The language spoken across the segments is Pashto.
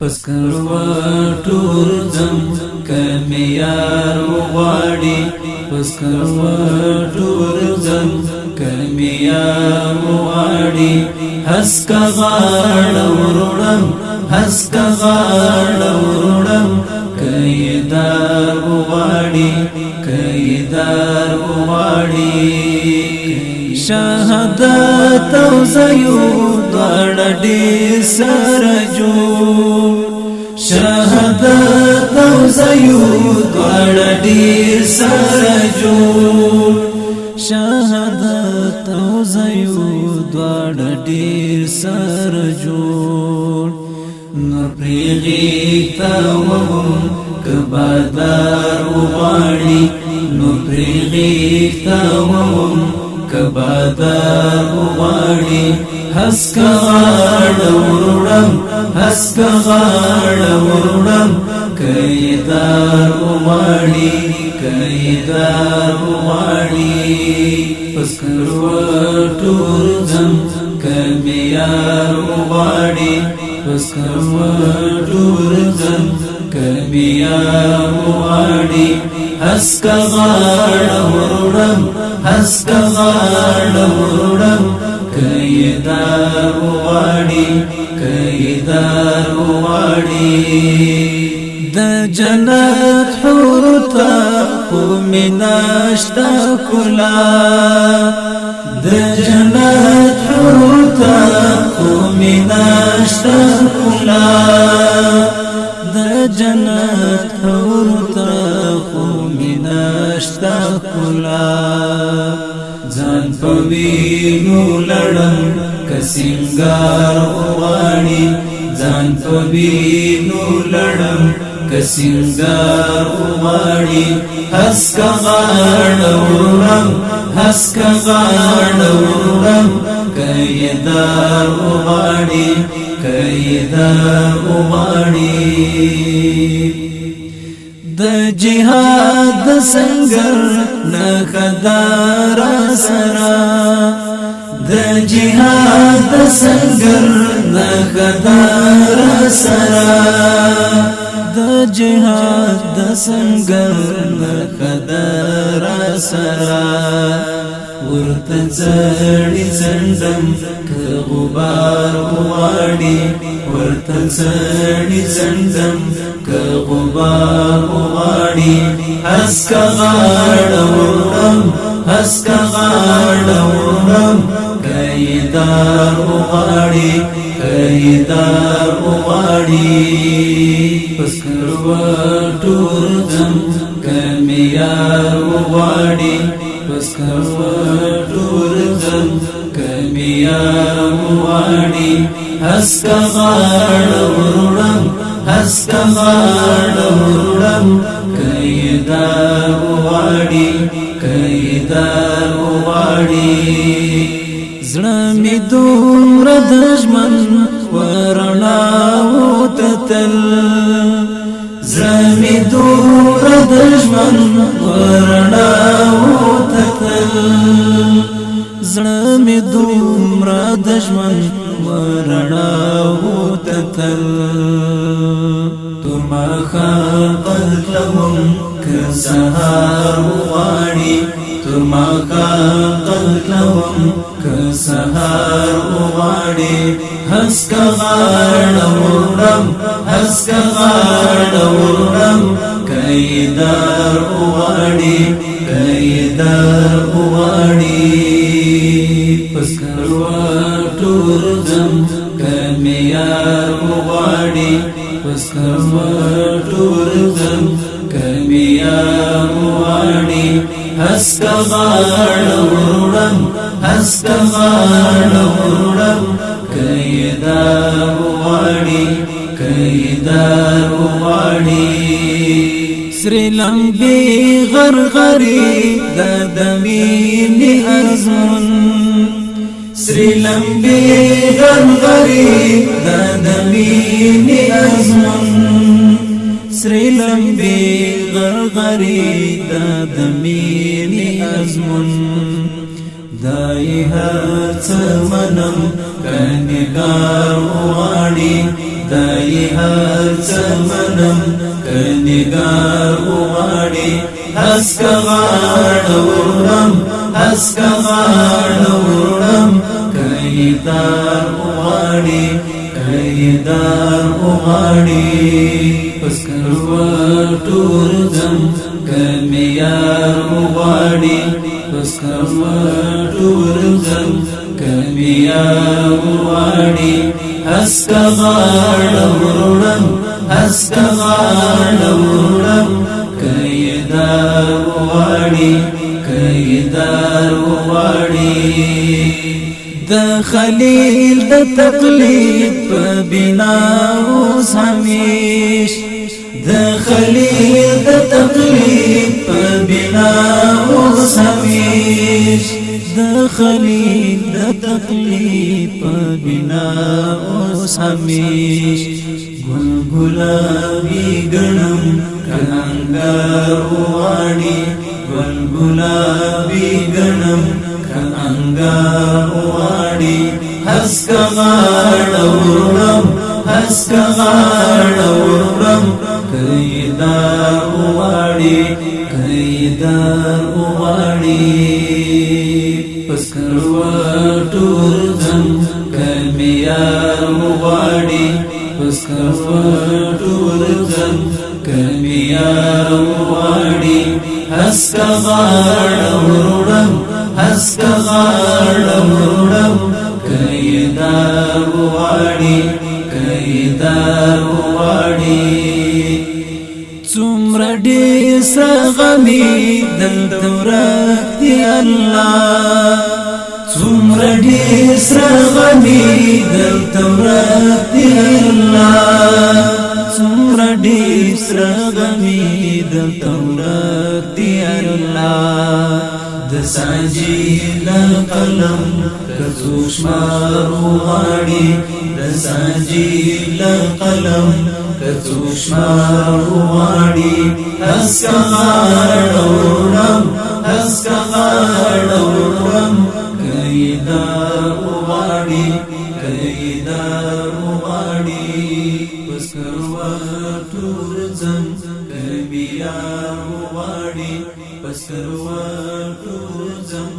پسکروا ټول زم کمیار وغواړي پسکروا ټول زم کمیار وغواړي هسکا غاړه وروړم هسکا غاړه وروړم کیدار وغواړي کیدار وغواړي شهادت او زيو دواړه ډېر سره جوړ شهادت او زيو دواړه ډېر سره جوړ شهادت او زيو دواړه ډېر سره جوړ نور پریږي تاوم کبادار وغواړي نور پریږي تاوم کبادار وغواړي هسکا غاړه وروړم هسکا غاړه وروړم کیدار وغواړي کیدار وغواړي پسکروا ټول زم کمیار وغواړي پسکروا ټول زم کمیار وغواړي هسکا غاړه وروړم هسکا غاړه وروړم کیدار وغواړي کیدار وغواړي د جنت حور ته میناشتا کلا د جنت حور ته میناشتا کلا د جنت حور ته میناشتا کلا ځان په وینو لړم کسنګار وغواړي ځان په وینو لړم کسنګار وغواړي هسکا غاړه وروړم هسکا غاړه وروړم کیدار وغواړي کیدار وغواړي د جهاد د سنگر نخدار سرا د جهاد د سنگر نخدار سرا د جهاد د سنگر نخدار سرا ورته زړی زندم که غبار وغواړي ورته زړی زندم که غبار وغواړي هسکا غاړه وروړم هسکا غاړه وروړم کیدار وغواړي کیدار وغواړي پسکروا ټول زم کمیار وغواړي پسکروا ټول زم کمیار وغواړي هسکا غاړه وروړم هسکا غاړه وروړم کیدار وغواړي کیدار وغواړي زړه مې دومره د ژوند ورڼاوو ته تل زړه مې دومره د ژوند ورڼاوو ته تل زړه مې دومره د ژوند ورڼاوو ته تل تور ماښام قتلوم که سهار وغواړي تور ماښام قتلوم که سهار وغواړي هسکا غاړه وروړم هسکا غاړه وروړم کیدار وغواړي کیدار وغواړي پسکروا ټول زم کمیار وغواړي پسکروا ټول زم کمیار وغواړي هسکا غاړه وروړم هسکا غاړه وروړم کیدار وغواړي کیدار وغواړي سری لمبي غرغري د دمینې ازمون سری لمبي غرغري د دمینې ازمون سری لمبي غرغري د دمینې ازمون دای هر څه منم کنګار وغواړي دای هر زمنم کنگار وغاړي هسکا غاړورم هسکا غاړورم کیدار وغاړي کیدار وغاړي پسکر ټورزم کمیار وغاړي پسکر ټورزم کمیار وغاړي هسکا غاړورم هسکا غاړورم کیدار وغاړي کیدار وغاړي د خلیل د تقلید په بنا اوس همیش د خلیل د تقلید په بنا اوس همیش د خلیل د تقلید په بنا اوس همیش گل گلابی گنم کنانگار وغاړي گل گلابی گنم کنانگار وغاړي هسکا غاړورم هسکا غاړورم کیدار وغاړي کیدار وغاړي پسکر ټورزم کمیار وغاړي پسکر ټورزم کمیار وغاړي هسکا غاړورم هسکا غاړورم کیدار وغاړي کیدار وغاړي څومره ډېر سغمي دلته ورک دی الله څومره ډېر سغمي دلته ورک دی الله څومره ډېر سغمي دلته ورک دی الله د ساجیل قلم کڅو شمار وغاړي د ساجیل قلم کڅو شمار وغاړي هسکا غاړورم هسکا غاړورم کیدار وغاړي کیدار وغاړي پسکر ټورزم کمیار وغاړي پسکر ټورزم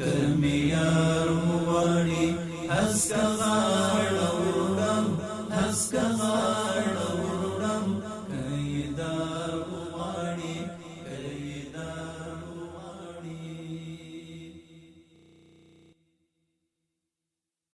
کمیار وغاړي هسکا غاړورم هسکا